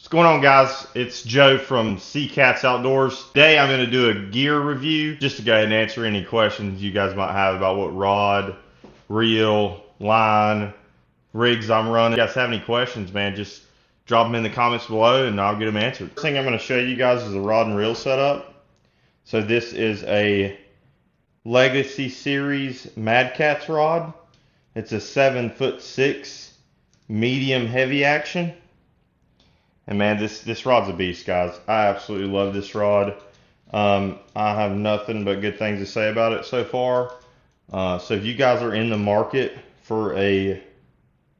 What's going on, guys? It's Joe from Katz Outdoors. Today I'm going to do a gear review just to go ahead and answer any questions you guys might have about what rod, reel, line, rigs I'm running. If you guys have any questions, man, just drop them in the comments below and I'll get them answered. First thing I'm going to show you guys is the rod and reel setup. So this is a Legacy Series Mad Katz rod. It's a 7'6" medium heavy action. And man, this rod's a beast, guys. I absolutely love this rod. I have nothing but good things to say about it so far. So if you guys are in the market for a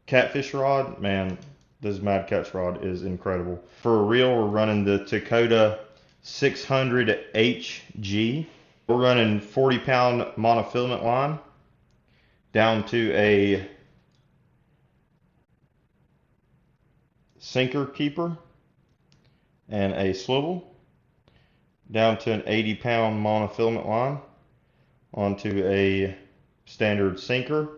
catfish rod, man, this Mad Katz rod is incredible. For a reel, we're running the Dakota 600 HG. We're running 40-pound monofilament line down to a sinker keeper and a swivel, down to an 80-pound monofilament line, onto a standard sinker,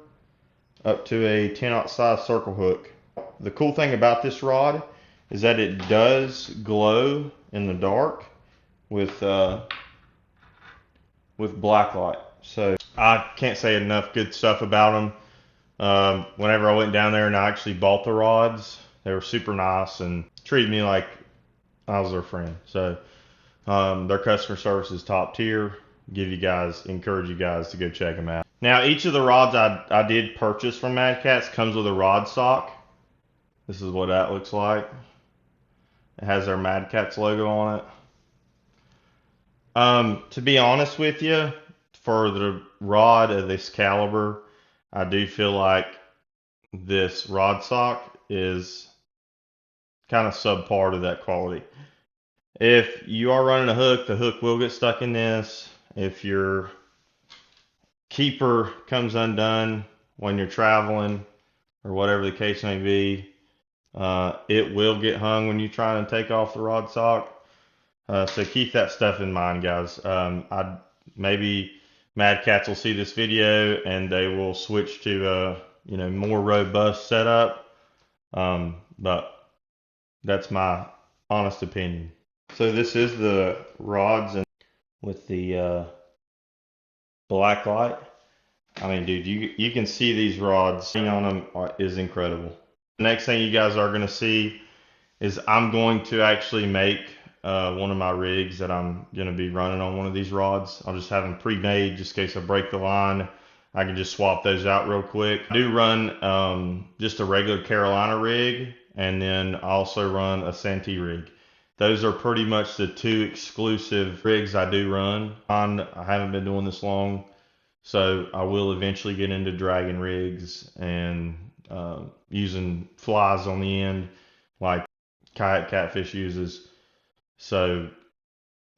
up to a 10-aught size circle hook. The cool thing about this rod is that it does glow in the dark with black light. So I can't say enough good stuff about them. Whenever I went down there and I actually bought the rods, they were super nice and treated me like I was their friend. So their customer service is top tier. Encourage you guys to go check them out. Now, each of the rods I did purchase from Mad Katz comes with a rod stock. This is what that looks like. It has their Mad Katz logo on it. To be honest with you, for the rod of this caliber, I do feel like this rod stock is kind of subpar to that quality. If you are running a hook, the hook will get stuck in this. If your keeper comes undone when you're traveling or whatever the case may be, it will get hung when you try and take off the rod stock. So keep that stuff in mind, guys. Maybe Mad Katz will see this video and they will switch to a more robust setup. But that's my honest opinion. So this is the rods and with the black light. I mean, dude, you can see these rods on them is incredible. The next thing you guys are going to see is I'm going to actually make one of my rigs that I'm going to be running on one of these rods. I'll just have them pre-made just in case I break the line. I can just swap those out real quick. I do run just a regular Carolina rig, and then I also run a Santee rig. Those are pretty much the two exclusive rigs I do run. I haven't been doing this long, so I will eventually get into dragging rigs and using flies on the end like Kayak Catfish uses. So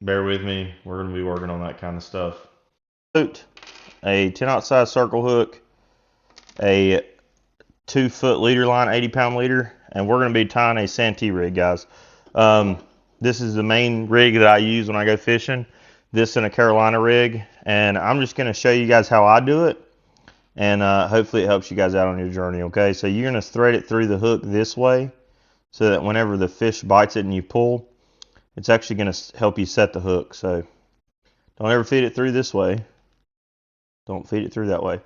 bear with me, we're going to be working on that kind of stuff. A 10-aught size circle hook, a 2-foot leader line, 80-pound leader, and we're going to be tying a Santee rig, guys. This is the main rig that I use when I go fishing. This and a Carolina rig, and I'm just going to show you guys how I do it, and hopefully it helps you guys out on your journey. Okay, so you're going to thread it through the hook this way, so that whenever the fish bites it and you pull, it's actually going to help you set the hook. So don't ever feed it through this way. Don't feed it through that way.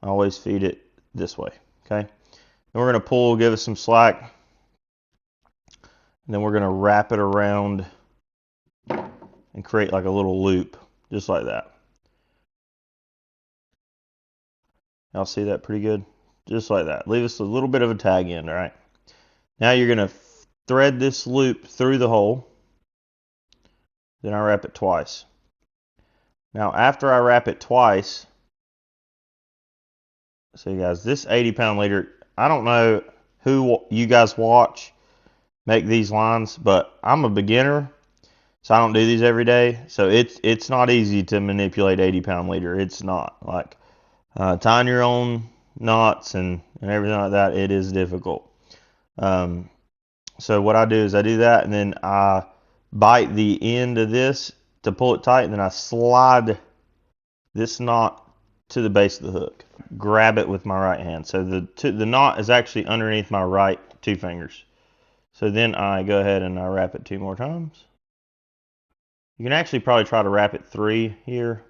I always feed it this way. Okay, and we're going to pull, give us some slack. And then we're going to wrap it around and create like a little loop, just like that. Y'all see that pretty good? Just like that. Leave us a little bit of a tag end, all right? Now you're going to thread this loop through the hole. Then I wrap it twice. Now after I wrap it twice, so you guys, this 80-pound leader, I don't know who you guys watch make these lines, but I'm a beginner, so I don't do these every day. So it's not easy to manipulate 80-pound leader. It's not. Like tying your own knots and everything like that, it is difficult. So what I do is I do that, and then I bite the end of this to pull it tight, and then I slide this knot to the base of the hook. Grab it with my right hand. So the knot is actually underneath my right two fingers. So then I go ahead and I wrap it 2 more times. You can actually probably try to wrap it 3 here.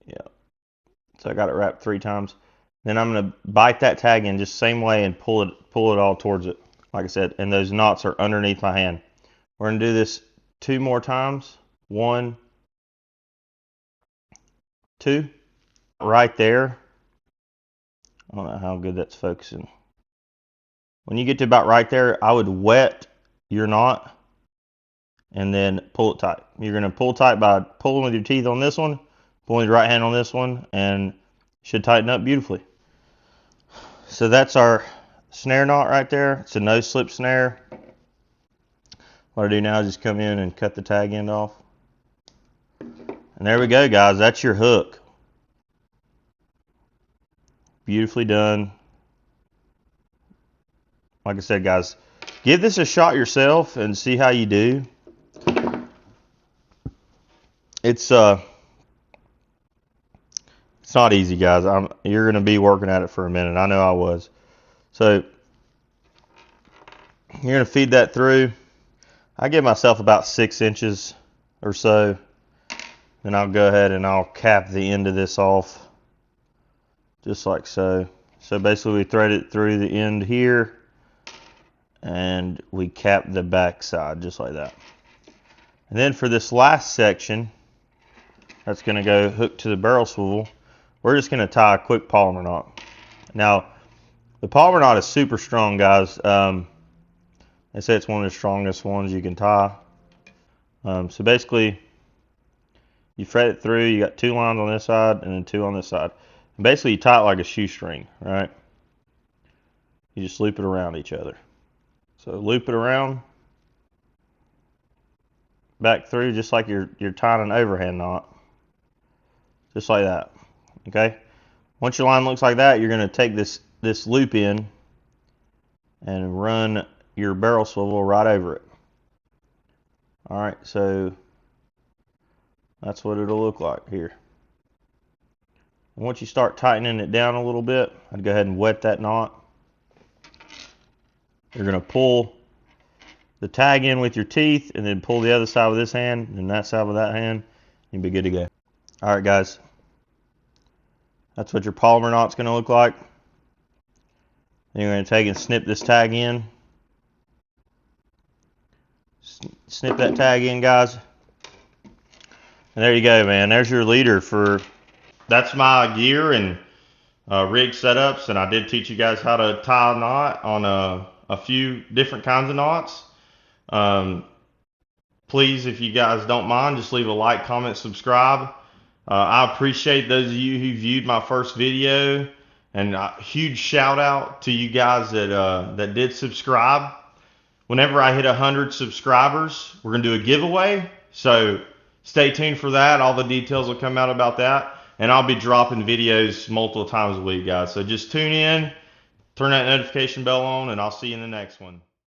Yeah. So I got it wrapped 3 times. Then I'm gonna bite that tag in just same way and pull it all towards it. Like I said, and those knots are underneath my hand. We're gonna do this 2 more times. 1, 2. Right there. I don't know how good that's focusing. When you get to about right there, I would wet your knot and then pull it tight. You're going to pull tight by pulling with your teeth on this one, pulling your right hand on this one, and it should tighten up beautifully. So that's our snare knot right there. It's a no slip snare. What I do now is just come in and cut the tag end off. And there we go, guys. That's your hook. Beautifully done. Like I said, guys, give this a shot yourself and see how you do. It's not easy, guys. You're going to be working at it for a minute. I know I was. So you're going to feed that through. I give myself about 6 inches or so. Then I'll go ahead and I'll cap the end of this off, just like so. So basically we thread it through the end here, and we cap the back side just like that. And then for this last section, that's going to go hook to the barrel swivel. We're just going to tie a quick polymer knot. Now, the polymer knot is super strong, guys. They say it's one of the strongest ones you can tie. So basically, you fret it through. You got 2 lines on this side and then 2 on this side. And basically, you tie it like a shoestring, right? You just loop it around each other. So loop it around, back through, just like you're tying an overhand knot, just like that. Okay. Once your line looks like that, you're going to take this loop in and run your barrel swivel right over it. All right. So that's what it'll look like here. And once you start tightening it down a little bit, I'd go ahead and wet that knot. You're going to pull the tag in with your teeth and then pull the other side with this hand and that side with that hand. You'll be good to go. All right, guys. That's what your polymer knot's going to look like. Then you're going to take and snip this tag in. Snip that tag in, guys. And there you go, man. There's your leader for... That's my gear and rig setups, and I did teach you guys how to tie a knot on a few different kinds of knots. Please, if you guys don't mind, just leave a like, comment, subscribe. I appreciate those of you who viewed my first video, and a huge shout out to you guys that did subscribe. Whenever I hit 100 subscribers, we're gonna do a giveaway, so stay tuned for that. All the details will come out about that, and I'll be dropping videos multiple times a week, guys. So just tune in, turn that notification bell on, and I'll see you in the next one.